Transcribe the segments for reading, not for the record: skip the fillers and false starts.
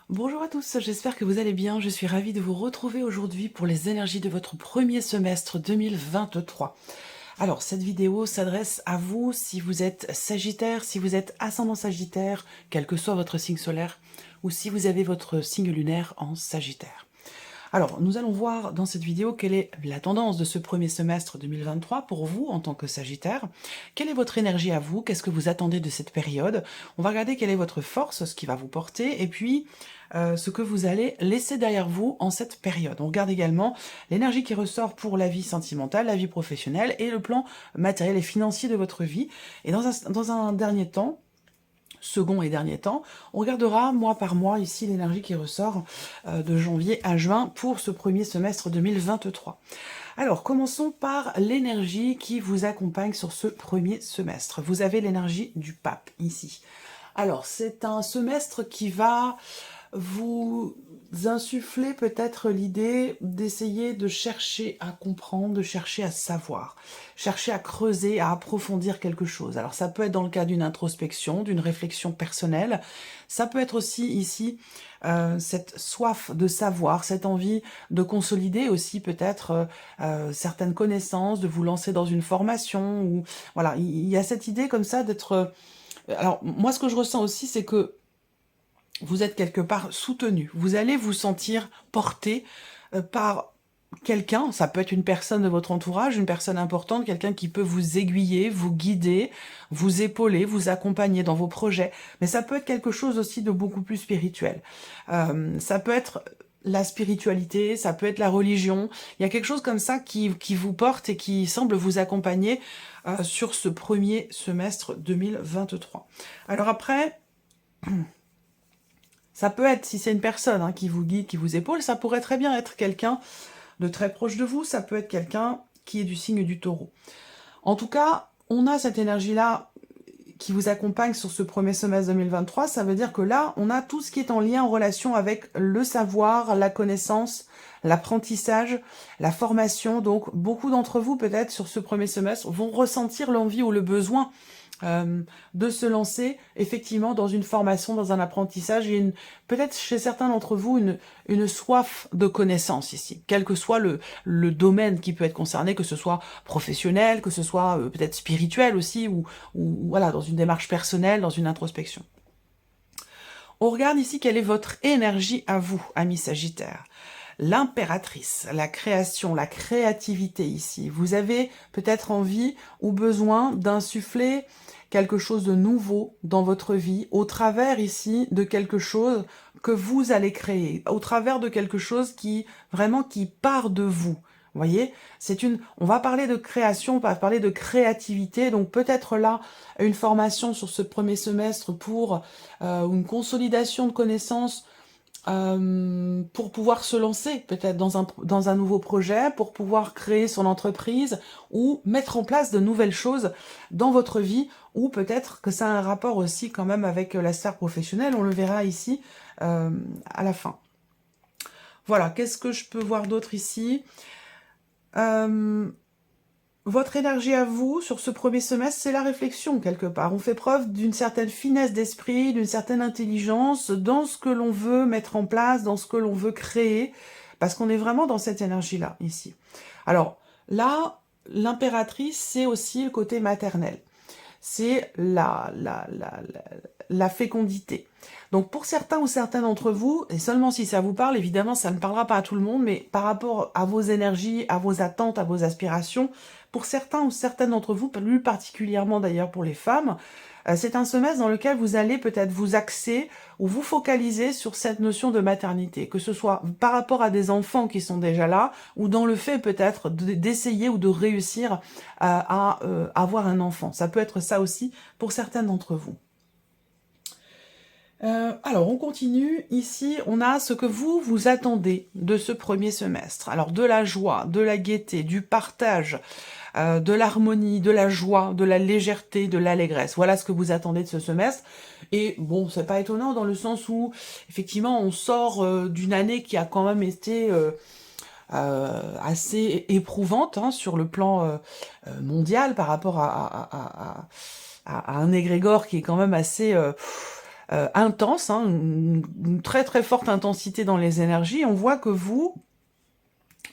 Bonjour à tous, j'espère que vous allez bien. Je suis ravie de vous retrouver aujourd'hui pour les énergies de votre premier semestre 2023. Alors, cette vidéo s'adresse à vous si vous êtes Sagittaire, si vous êtes ascendant Sagittaire, quel que soit votre signe solaire, ou si vous avez votre signe lunaire en Sagittaire. Alors, nous allons voir dans cette vidéo quelle est la tendance de ce premier semestre 2023 pour vous en tant que Sagittaire. Quelle est votre énergie à vous? Qu'est-ce que vous attendez de cette période? On va regarder quelle est votre force, ce qui va vous porter, et puis ce que vous allez laisser derrière vous en cette période. On regarde également l'énergie qui ressort pour la vie sentimentale, la vie professionnelle et le plan matériel et financier de votre vie. Et dans un dernier temps, second et dernier temps, on regardera mois par mois ici l'énergie qui ressort de janvier à juin pour ce premier semestre 2023. Alors, commençons par l'énergie qui vous accompagne sur ce premier semestre. Vous avez l'énergie du pape ici. Alors, c'est un semestre qui va vous insuffler peut-être l'idée d'essayer de chercher à comprendre, de chercher à savoir, chercher à creuser, à approfondir quelque chose. Alors ça peut être dans le cas d'une introspection, d'une réflexion personnelle, ça peut être aussi ici cette soif de savoir, cette envie de consolider aussi peut-être certaines connaissances, de vous lancer dans une formation, ou voilà, il y a cette idée comme ça d'être... Alors moi ce que je ressens aussi c'est que vous êtes quelque part soutenu. Vous allez vous sentir porté par quelqu'un, ça peut être une personne de votre entourage, une personne importante, quelqu'un qui peut vous aiguiller, vous guider, vous épauler, vous accompagner dans vos projets, mais ça peut être quelque chose aussi de beaucoup plus spirituel. Ça peut être la spiritualité, ça peut être la religion, il y a quelque chose comme ça qui vous porte et qui semble vous accompagner sur ce premier semestre 2023. Alors après... Ça peut être, si c'est une personne qui vous guide, qui vous épaule, ça pourrait très bien être quelqu'un de très proche de vous, ça peut être quelqu'un qui est du signe du Taureau. En tout cas, on a cette énergie-là qui vous accompagne sur ce premier semestre 2023, ça veut dire que là, on a tout ce qui est en lien, en relation avec le savoir, la connaissance, l'apprentissage, la formation. Donc, beaucoup d'entre vous, peut-être, sur ce premier semestre, vont ressentir l'envie ou le besoin de se lancer effectivement dans une formation, dans un apprentissage. Il y a peut-être chez certains d'entre vous une soif de connaissance ici, quel que soit le domaine qui peut être concerné, que ce soit professionnel, que ce soit peut-être spirituel aussi, ou voilà, dans une démarche personnelle, dans une introspection. On regarde ici quelle est votre énergie à vous, amis Sagittaire. L'impératrice, la création, la créativité ici. Vous avez peut-être envie ou besoin d'insuffler quelque chose de nouveau dans votre vie au travers ici de quelque chose que vous allez créer, au travers de quelque chose qui vraiment qui part de vous. Vous voyez, on va parler de création, on va parler de créativité, donc peut-être là une formation sur ce premier semestre pour une consolidation de connaissances pour pouvoir se lancer peut-être dans un nouveau projet, pour pouvoir créer son entreprise ou mettre en place de nouvelles choses dans votre vie, ou peut-être que ça a un rapport aussi quand même avec la sphère professionnelle, on le verra ici à la fin. Voilà, qu'est-ce que je peux voir d'autre ici? Votre énergie à vous, sur ce premier semestre, c'est la réflexion, quelque part. On fait preuve d'une certaine finesse d'esprit, d'une certaine intelligence dans ce que l'on veut mettre en place, dans ce que l'on veut créer, parce qu'on est vraiment dans cette énergie-là, ici. Alors, là, l'impératrice, c'est aussi le côté maternel. C'est la fécondité. Donc pour certains ou certaines d'entre vous, et seulement si ça vous parle, évidemment ça ne parlera pas à tout le monde, mais par rapport à vos énergies, à vos attentes, à vos aspirations, pour certains ou certaines d'entre vous, plus particulièrement d'ailleurs pour les femmes, c'est un semestre dans lequel vous allez peut-être vous axer ou vous focaliser sur cette notion de maternité, que ce soit par rapport à des enfants qui sont déjà là, ou dans le fait peut-être d'essayer ou de réussir à avoir un enfant. Ça peut être ça aussi pour certaines d'entre vous. Alors, on continue. Ici, on a ce que vous attendez de ce premier semestre. Alors, de la joie, de la gaieté, du partage, de l'harmonie, de la joie, de la légèreté, de l'allégresse. Voilà ce que vous attendez de ce semestre. Et bon, c'est pas étonnant dans le sens où, effectivement, on sort d'une année qui a quand même été assez éprouvante sur le plan mondial par rapport à un égrégore qui est quand même assez intense, hein, une très très forte intensité dans les énergies. On voit que vous,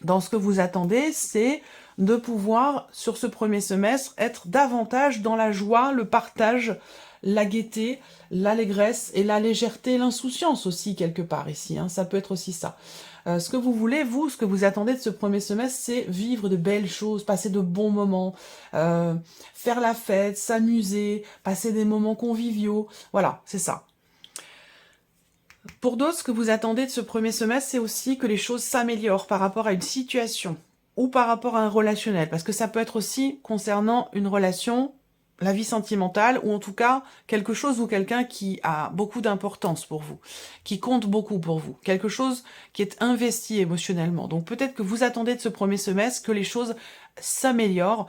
dans ce que vous attendez, c'est de pouvoir, sur ce premier semestre, être davantage dans la joie, le partage, la gaieté, l'allégresse et la légèreté, l'insouciance aussi, quelque part ici. Hein, ça peut être aussi ça. Ce que vous voulez, vous, ce que vous attendez de ce premier semestre, c'est vivre de belles choses, passer de bons moments, faire la fête, s'amuser, passer des moments conviviaux. Voilà, c'est ça. Pour d'autres, ce que vous attendez de ce premier semestre, c'est aussi que les choses s'améliorent par rapport à une situation ou par rapport à un relationnel, parce que ça peut être aussi concernant une relation, la vie sentimentale, ou en tout cas quelque chose ou quelqu'un qui a beaucoup d'importance pour vous, qui compte beaucoup pour vous, quelque chose qui est investi émotionnellement. Donc peut-être que vous attendez de ce premier semestre que les choses s'améliorent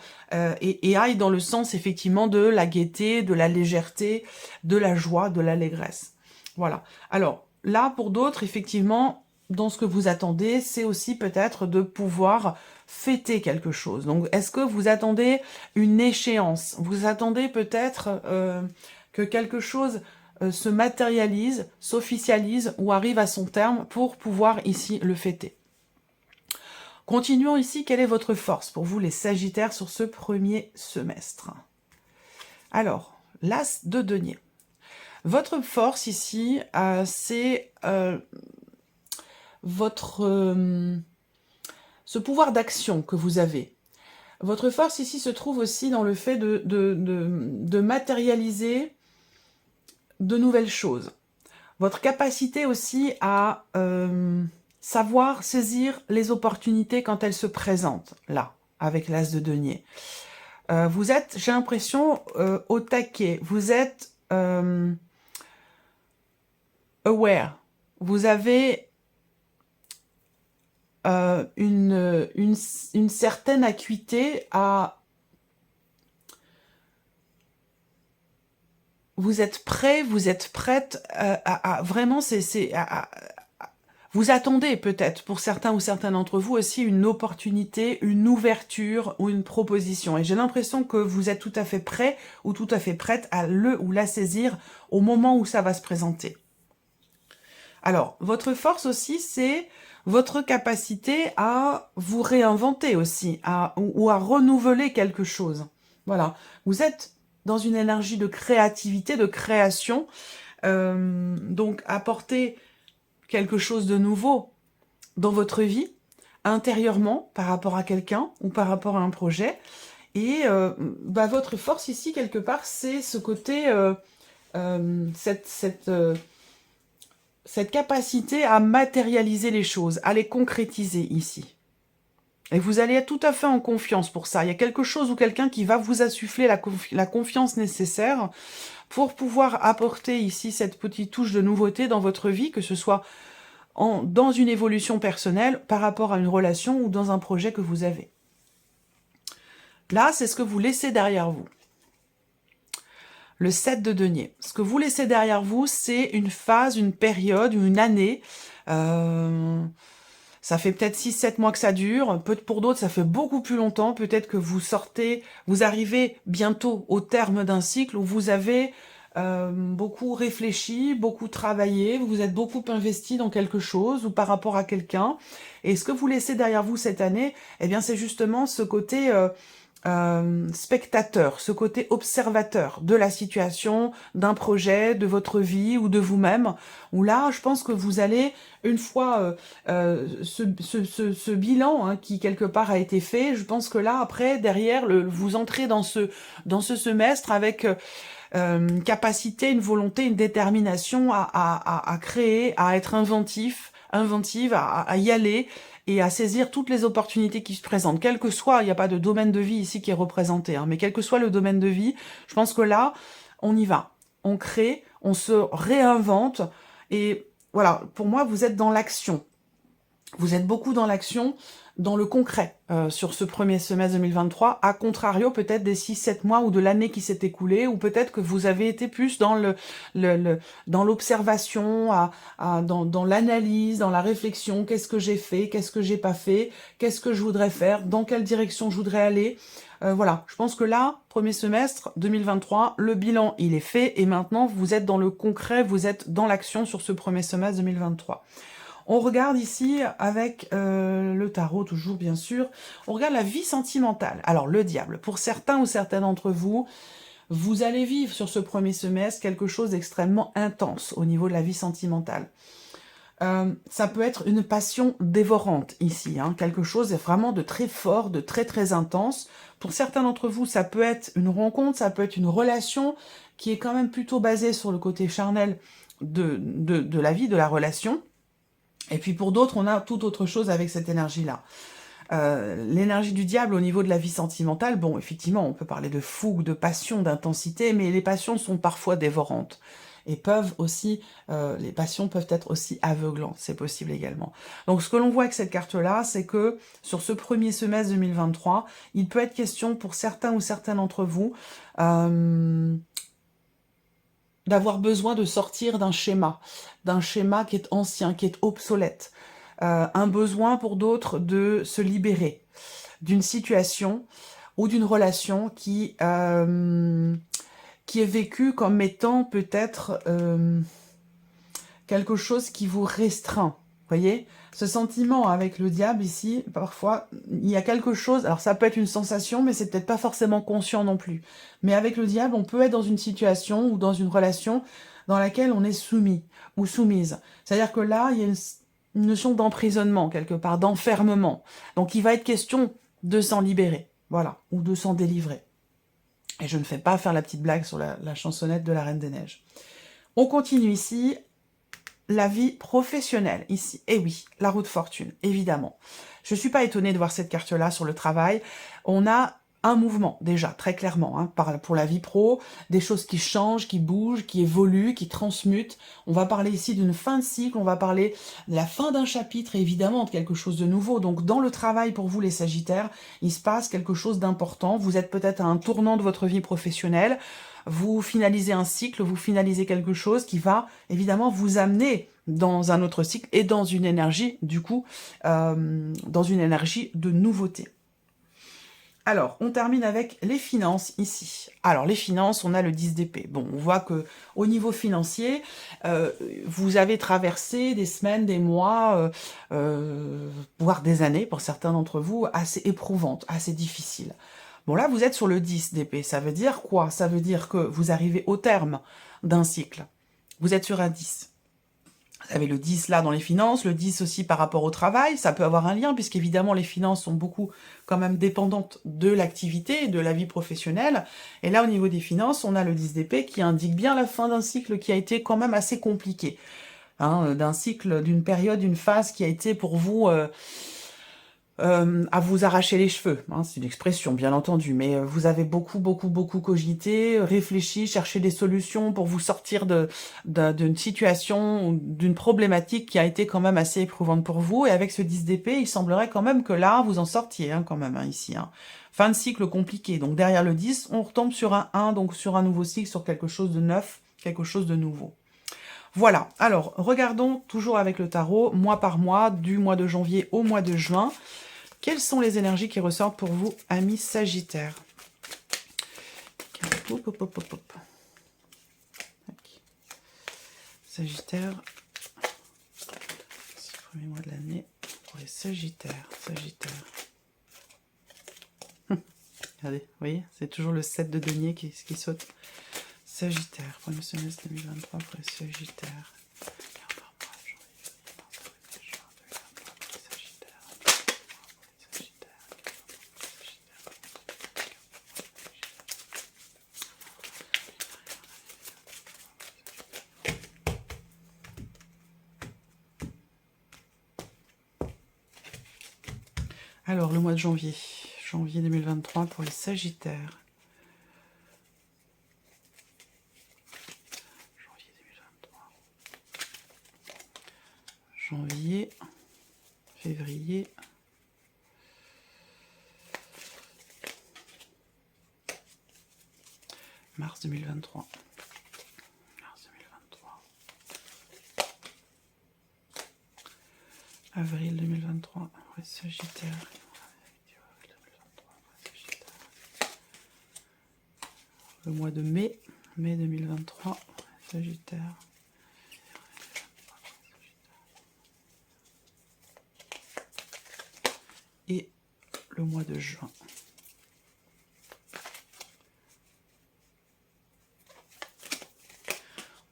et aillent dans le sens effectivement de la gaieté, de la légèreté, de la joie, de l'allégresse. Voilà. Alors, là, pour d'autres, effectivement, dans ce que vous attendez, c'est aussi peut-être de pouvoir fêter quelque chose. Donc, est-ce que vous attendez une échéance? Vous attendez peut-être que quelque chose se matérialise, s'officialise ou arrive à son terme pour pouvoir ici le fêter. Continuons ici. Quelle est votre force pour vous, les Sagittaires, sur ce premier semestre? Alors, l'As de denier. Votre force ici, c'est ce pouvoir d'action que vous avez. Votre force ici se trouve aussi dans le fait de matérialiser de nouvelles choses. Votre capacité aussi à savoir saisir les opportunités quand elles se présentent, là, avec l'As de denier. Vous êtes, j'ai l'impression, au taquet. Vous êtes aware. Vous avez une certaine acuité à... Vous êtes prêt, vous êtes prête à vraiment... Vous attendez peut-être, pour certains ou certaines d'entre vous, aussi une opportunité, une ouverture ou une proposition. Et j'ai l'impression que vous êtes tout à fait prêt ou tout à fait prête à le ou la saisir au moment où ça va se présenter. Alors, votre force aussi, c'est votre capacité à vous réinventer aussi, ou à renouveler quelque chose. Voilà, vous êtes dans une énergie de créativité, de création, donc apporter quelque chose de nouveau dans votre vie, intérieurement, par rapport à quelqu'un ou par rapport à un projet. Et votre force ici, quelque part, c'est ce côté, cette capacité à matérialiser les choses, à les concrétiser ici. Et vous allez être tout à fait en confiance pour ça. Il y a quelque chose ou quelqu'un qui va vous insuffler la confiance nécessaire pour pouvoir apporter ici cette petite touche de nouveauté dans votre vie, que ce soit dans une évolution personnelle par rapport à une relation ou dans un projet que vous avez. Là, c'est ce que vous laissez derrière vous. Le 7 de denier. Ce que vous laissez derrière vous, c'est une phase, une période, une année. Ça fait peut-être 6-7 mois que ça dure. Pour d'autres, ça fait beaucoup plus longtemps. Peut-être que vous arrivez bientôt au terme d'un cycle où vous avez beaucoup réfléchi, beaucoup travaillé, vous vous êtes beaucoup investi dans quelque chose ou par rapport à quelqu'un. Et ce que vous laissez derrière vous cette année, eh bien, c'est justement ce côté... spectateur, ce côté observateur de la situation, d'un projet, de votre vie ou de vous-même, où là, je pense que vous allez, une fois ce bilan hein, qui quelque part a été fait, je pense que là, après, derrière, vous entrez dans ce semestre avec une capacité, une volonté, une détermination à créer, à être inventive, à y aller, et à saisir toutes les opportunités qui se présentent, quel que soit, il n'y a pas de domaine de vie ici qui est représenté, hein, mais quel que soit le domaine de vie, je pense que là, on y va, on crée, on se réinvente, et voilà, pour moi, vous êtes dans l'action. Vous êtes beaucoup dans l'action, dans le concret sur ce premier semestre 2023, à contrario peut-être des 6-7 mois ou de l'année qui s'est écoulée, ou peut-être que vous avez été plus dans dans l'observation, dans l'analyse, dans la réflexion, qu'est-ce que j'ai fait, qu'est-ce que j'ai pas fait, qu'est-ce que je voudrais faire, dans quelle direction je voudrais aller. Voilà, je pense que là, premier semestre 2023, le bilan il est fait, et maintenant vous êtes dans le concret, vous êtes dans l'action sur ce premier semestre 2023. On regarde ici avec le tarot, toujours bien sûr, on regarde la vie sentimentale. Alors le diable, pour certains ou certaines d'entre vous, vous allez vivre sur ce premier semestre quelque chose d'extrêmement intense au niveau de la vie sentimentale. Ça peut être une passion dévorante ici, hein, quelque chose vraiment de très fort, de très très intense. Pour certains d'entre vous, ça peut être une rencontre, ça peut être une relation qui est quand même plutôt basée sur le côté charnel de la vie, de la relation. Et puis pour d'autres, on a tout autre chose avec cette énergie-là. L'énergie du diable au niveau de la vie sentimentale, bon, effectivement, on peut parler de fougue, de passion, d'intensité, mais les passions sont parfois dévorantes. Et peuvent aussi, les passions peuvent être aussi aveuglantes, c'est possible également. Donc ce que l'on voit avec cette carte-là, c'est que sur ce premier semestre 2023, il peut être question pour certains ou certaines d'entre vous d'avoir besoin de sortir d'un schéma qui est ancien, qui est obsolète. Un besoin pour d'autres de se libérer d'une situation ou d'une relation qui est vécue comme étant peut-être quelque chose qui vous restreint. Voyez, ce sentiment avec le diable ici, parfois, il y a quelque chose, alors ça peut être une sensation, mais c'est peut-être pas forcément conscient non plus. Mais avec le diable, on peut être dans une situation ou dans une relation dans laquelle on est soumis ou soumise. C'est-à-dire que là, il y a une notion d'emprisonnement quelque part, d'enfermement. Donc il va être question de s'en libérer, voilà, ou de s'en délivrer. Et je ne fais pas faire la petite blague sur la chansonnette de la Reine des Neiges. On continue ici. La vie professionnelle, ici. Et oui, la roue de fortune, évidemment. Je ne suis pas étonnée de voir cette carte-là sur le travail. On a un mouvement, déjà, très clairement, hein, pour la vie pro, des choses qui changent, qui bougent, qui évoluent, qui transmutent. On va parler ici d'une fin de cycle, on va parler de la fin d'un chapitre, et évidemment, de quelque chose de nouveau. Donc, dans le travail, pour vous, les Sagittaires, il se passe quelque chose d'important. Vous êtes peut-être à un tournant de votre vie professionnelle. Vous finalisez un cycle, vous finalisez quelque chose qui va évidemment vous amener dans un autre cycle et dans une énergie, du coup, dans une énergie de nouveauté. Alors, on termine avec les finances ici. Alors, les finances, on a le 10 d'épée. Bon, on voit que au niveau financier, vous avez traversé des semaines, des mois, voire des années, pour certains d'entre vous, assez éprouvantes, assez difficiles. Bon, là, vous êtes sur le 10 d'épée. Ça veut dire quoi? Ça veut dire que vous arrivez au terme d'un cycle. Vous êtes sur un 10. Vous avez le 10 là dans les finances, le 10 aussi par rapport au travail. Ça peut avoir un lien, puisqu'évidemment, les finances sont beaucoup quand même dépendantes de l'activité, de la vie professionnelle. Et là, au niveau des finances, on a le 10 d'épée qui indique bien la fin d'un cycle qui a été quand même assez compliqué. Hein, d'un cycle, d'une période, d'une phase qui a été pour vous... à vous arracher les cheveux, hein, c'est une expression bien entendu, mais vous avez beaucoup cogité, réfléchi, cherché des solutions pour vous sortir d'une situation ou d'une problématique qui a été quand même assez éprouvante pour vous, et avec ce 10 d'épée, il semblerait quand même que là, vous en sortiez hein, quand même, hein, ici. Hein. Fin de cycle compliqué, donc derrière le 10, on retombe sur un 1, donc sur un nouveau cycle, sur quelque chose de neuf, quelque chose de nouveau. Voilà, alors regardons toujours avec le tarot, mois par mois, du mois de janvier au mois de juin. Quelles sont les énergies qui ressortent pour vous, amis Sagittaires? Hop, hop, hop, hop, hop. Sagittaire, c'est le premier mois de l'année pour les Sagittaires. Regardez, vous voyez, c'est toujours le 7 de denier qui saute. Sagittaire, premier semestre 2023 pour les Sagittaires. Alors, le mois de janvier 2023 pour les Sagittaires. Janvier, février. Mars 2023. Mars 2023. Avril 2023. Ouais, Sagittaire. Le mois de mai. Mai 2023. Sagittaire. Et le mois de juin.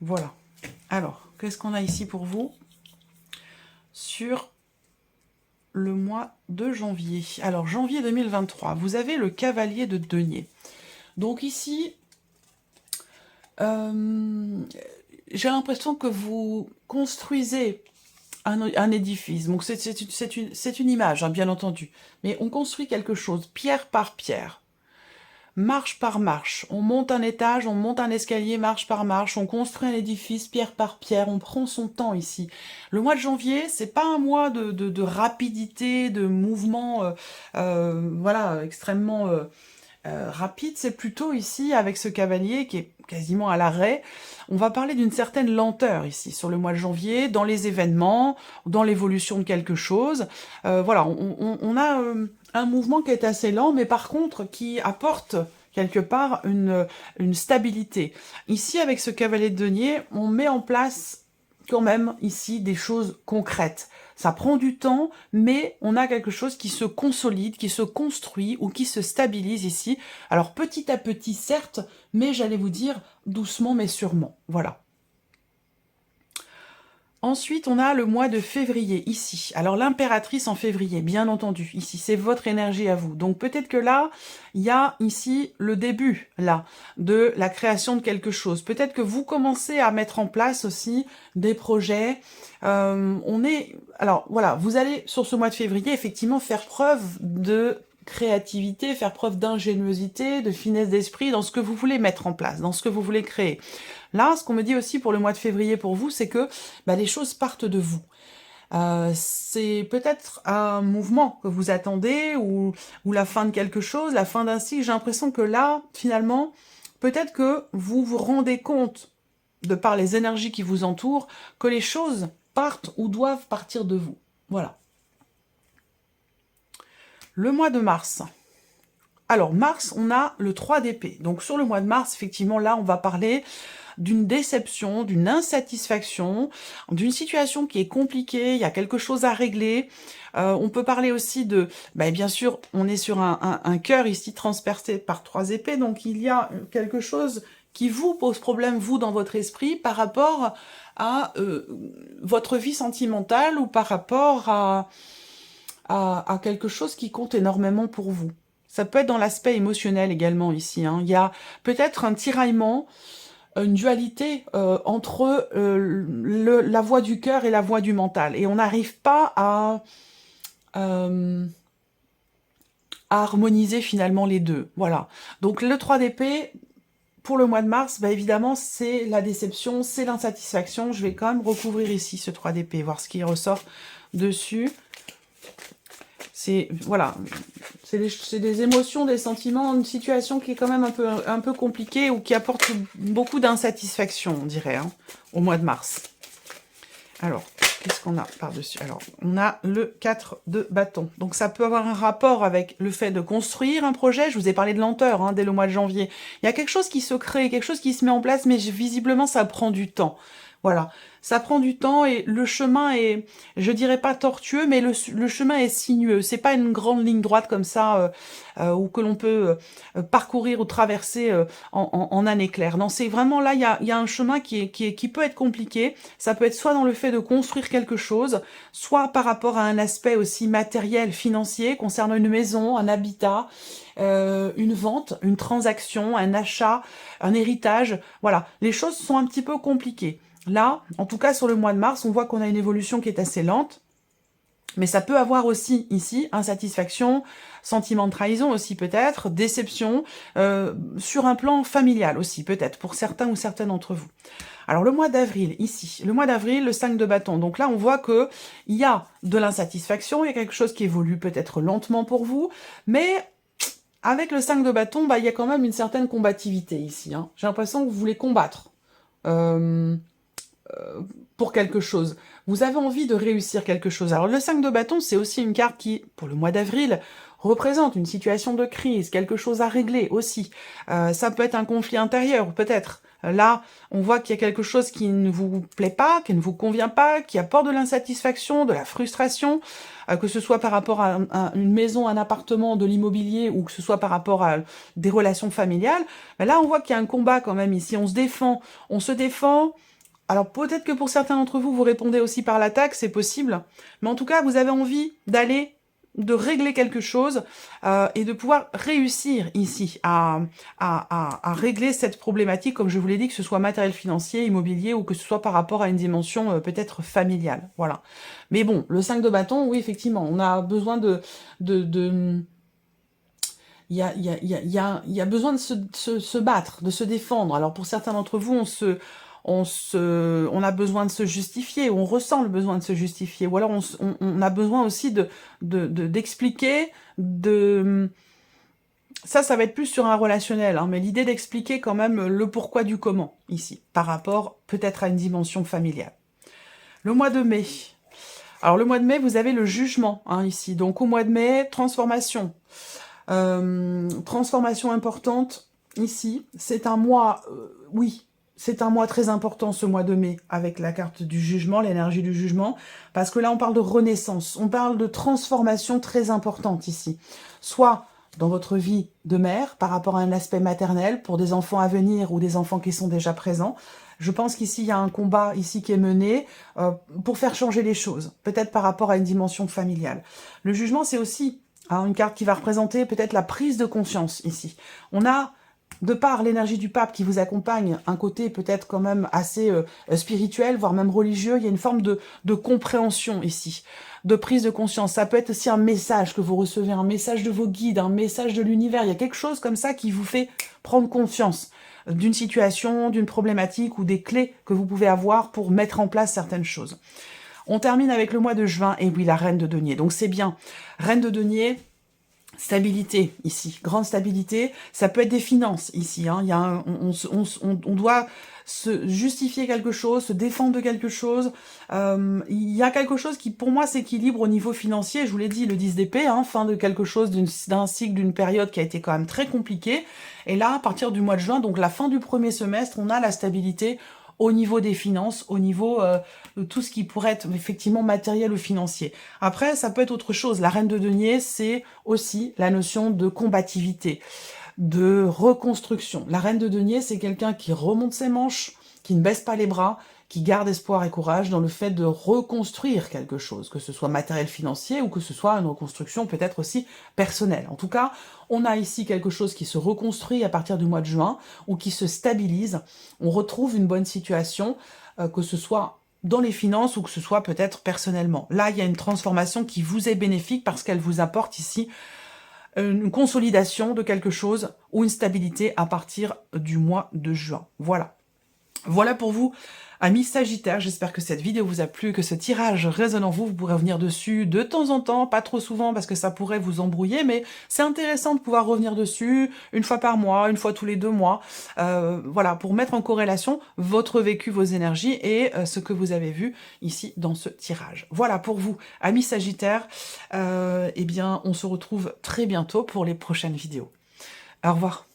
Voilà. Alors, qu'est-ce qu'on a ici pour vous sur le mois de janvier? Alors, janvier 2023, vous avez le cavalier de denier. Donc ici, j'ai l'impression que vous construisez un édifice. Donc c'est une image, hein, bien entendu. Mais on construit quelque chose, pierre par pierre. Marche par marche, on monte un étage, on monte un escalier, marche par marche, on construit un édifice pierre par pierre, on prend son temps ici. Le mois de janvier, c'est pas un mois de rapidité, de mouvement, voilà, extrêmement rapide, c'est plutôt ici, avec ce cavalier qui est quasiment à l'arrêt, on va parler d'une certaine lenteur ici, sur le mois de janvier, dans les événements, dans l'évolution de quelque chose. Voilà, on a un mouvement qui est assez lent, mais par contre qui apporte quelque part une stabilité. Ici, avec ce cavalier de denier, on met en place quand même ici des choses concrètes. Ça prend du temps, mais on a quelque chose qui se consolide, qui se construit ou qui se stabilise ici. Alors petit à petit, certes, mais j'allais vous dire doucement mais sûrement. Voilà. Ensuite, on a le mois de février, ici. Alors, l'impératrice en février, bien entendu. Ici, c'est votre énergie à vous. Donc, peut-être que là, il y a ici le début, là, de la création de quelque chose. Peut-être que vous commencez à mettre en place aussi des projets. Alors, voilà, vous allez, sur ce mois de février, effectivement, faire preuve de créativité, faire preuve d'ingéniosité, de finesse d'esprit dans ce que vous voulez mettre en place, dans ce que vous voulez créer. Là, ce qu'on me dit aussi pour le mois de février pour vous, c'est que les choses partent de vous. C'est peut-être un mouvement que vous attendez ou la fin de quelque chose, la fin d'un cycle. J'ai l'impression que là, finalement, peut-être que vous vous rendez compte, de par les énergies qui vous entourent, que les choses partent ou doivent partir de vous. Voilà. Le mois de mars. Alors, mars, on a le 3 d'épée. Donc, sur le mois de mars, effectivement, là, on va parler d'une déception, d'une insatisfaction, d'une situation qui est compliquée, il y a quelque chose à régler. On peut parler aussi de... bien sûr, on est sur un cœur ici transpercé par 3 épées, donc il y a quelque chose qui vous pose problème, vous, dans votre esprit, par rapport à votre vie sentimentale ou par rapport à quelque chose qui compte énormément pour vous. Ça peut être dans l'aspect émotionnel également ici. Hein. Il y a peut-être un tiraillement, une dualité entre la voix du cœur et la voix du mental. Et on n'arrive pas à harmoniser finalement les deux. Voilà. Donc le 3 d'épée, pour le mois de mars, évidemment, c'est la déception, c'est l'insatisfaction. Je vais quand même recouvrir ici ce 3 d'épée, voir ce qui ressort dessus. C'est voilà, c'est des émotions, des sentiments, une situation qui est quand même un peu compliquée ou qui apporte beaucoup d'insatisfaction, on dirait, hein, au mois de mars. Alors, qu'est-ce qu'on a par-dessus? Alors, on a le 4 de bâton. Donc, ça peut avoir un rapport avec le fait de construire un projet. Je vous ai parlé de lenteur hein, dès le mois de janvier. Il y a quelque chose qui se crée, quelque chose qui se met en place, mais visiblement, ça prend du temps. Voilà, ça prend du temps et le chemin est, je dirais pas tortueux, mais le chemin est sinueux. C'est pas une grande ligne droite comme ça ou que l'on peut parcourir ou traverser en un éclair. Non, c'est vraiment là, il y a un chemin qui peut être compliqué. Ça peut être soit dans le fait de construire quelque chose, soit par rapport à un aspect aussi matériel, financier, concernant une maison, un habitat, une vente, une transaction, un achat, un héritage. Voilà, les choses sont un petit peu compliquées. Là, en tout cas sur le mois de mars, on voit qu'on a une évolution qui est assez lente. Mais ça peut avoir aussi ici insatisfaction, sentiment de trahison aussi peut-être, déception, sur un plan familial aussi peut-être, pour certains ou certaines d'entre vous. Alors le mois d'avril, ici, le mois d'avril, le 5 de bâton. Donc là, on voit que il y a de l'insatisfaction, il y a quelque chose qui évolue peut-être lentement pour vous, mais avec le 5 de bâton, bah, il y a quand même une certaine combativité ici. Hein. J'ai l'impression que vous voulez combattre. Pour quelque chose. Vous avez envie de réussir quelque chose. Alors le 5 de bâton, c'est aussi une carte qui, pour le mois d'avril, représente une situation de crise, quelque chose à régler aussi. Ça peut être un conflit intérieur, peut-être. Là, on voit qu'il y a quelque chose qui ne vous plaît pas, qui ne vous convient pas, qui apporte de l'insatisfaction, de la frustration, que ce soit par rapport à une maison, un appartement, de l'immobilier, ou que ce soit par rapport à des relations familiales. Mais là, on voit qu'il y a un combat quand même ici. On se défend. Alors peut-être que pour certains d'entre vous, vous répondez aussi par l'attaque, c'est possible. Mais en tout cas, vous avez envie de régler quelque chose et de pouvoir réussir ici à régler cette problématique, comme je vous l'ai dit, que ce soit matériel financier, immobilier ou que ce soit par rapport à une dimension peut-être familiale. Voilà. Mais bon, le 5 de bâton, oui, effectivement, on a besoin il y a besoin de se battre, de se défendre. Alors pour certains d'entre vous, on a besoin de se justifier, on ressent le besoin de se justifier, ou alors on a besoin aussi d'expliquer, ça va être plus sur un relationnel, hein, mais l'idée d'expliquer quand même le pourquoi du comment, ici, par rapport peut-être à une dimension familiale. Le mois de mai. Alors le mois de mai, vous avez le jugement, hein, ici. Donc au mois de mai, transformation. Transformation importante, ici. C'est un mois, oui, c'est un mois très important, ce mois de mai, avec la carte du jugement, l'énergie du jugement, parce que là, on parle de renaissance, on parle de transformation très importante ici. Soit dans votre vie de mère, par rapport à un aspect maternel, pour des enfants à venir ou des enfants qui sont déjà présents. Je pense qu'ici, il y a un combat ici qui est mené pour faire changer les choses, peut-être par rapport à une dimension familiale. Le jugement, c'est aussi une carte qui va représenter peut-être la prise de conscience ici. On a, de par l'énergie du pape qui vous accompagne, un côté peut-être quand même assez spirituel, voire même religieux, il y a une forme de compréhension ici, de prise de conscience. Ça peut être aussi un message que vous recevez, un message de vos guides, un message de l'univers. Il y a quelque chose comme ça qui vous fait prendre conscience d'une situation, d'une problématique ou des clés que vous pouvez avoir pour mettre en place certaines choses. On termine avec le mois de juin, et oui, la reine de denier. Donc c'est bien. Reine de denier, stabilité ici, grande stabilité. Ça peut être des finances ici. Hein. Il y a on doit se justifier quelque chose, se défendre de quelque chose. Il y a quelque chose qui, pour moi, s'équilibre au niveau financier. Je vous l'ai dit, le 10 d'épée, hein, fin de quelque chose, d'un cycle, d'une période qui a été quand même très compliquée. Et là, à partir du mois de juin, donc la fin du premier semestre, on a la stabilité au niveau des finances, au niveau de tout ce qui pourrait être effectivement matériel ou financier. Après, ça peut être autre chose. La reine de denier, c'est aussi la notion de combativité, de reconstruction. La reine de denier, c'est quelqu'un qui remonte ses manches, qui ne baisse pas les bras, qui garde espoir et courage dans le fait de reconstruire quelque chose, que ce soit matériel financier ou que ce soit une reconstruction peut-être aussi personnelle. En tout cas, on a ici quelque chose qui se reconstruit à partir du mois de juin ou qui se stabilise. On retrouve une bonne situation, que ce soit dans les finances ou que ce soit peut-être personnellement. Là, il y a une transformation qui vous est bénéfique parce qu'elle vous apporte ici une consolidation de quelque chose ou une stabilité à partir du mois de juin. Voilà. Voilà pour vous, amis Sagittaires, j'espère que cette vidéo vous a plu, que ce tirage résonne en vous, vous pourrez revenir dessus de temps en temps, pas trop souvent parce que ça pourrait vous embrouiller, mais c'est intéressant de pouvoir revenir dessus une fois par mois, une fois tous les 2 mois, voilà, pour mettre en corrélation votre vécu, vos énergies et ce que vous avez vu ici dans ce tirage. Voilà pour vous, amis Sagittaires, eh bien on se retrouve très bientôt pour les prochaines vidéos. Au revoir.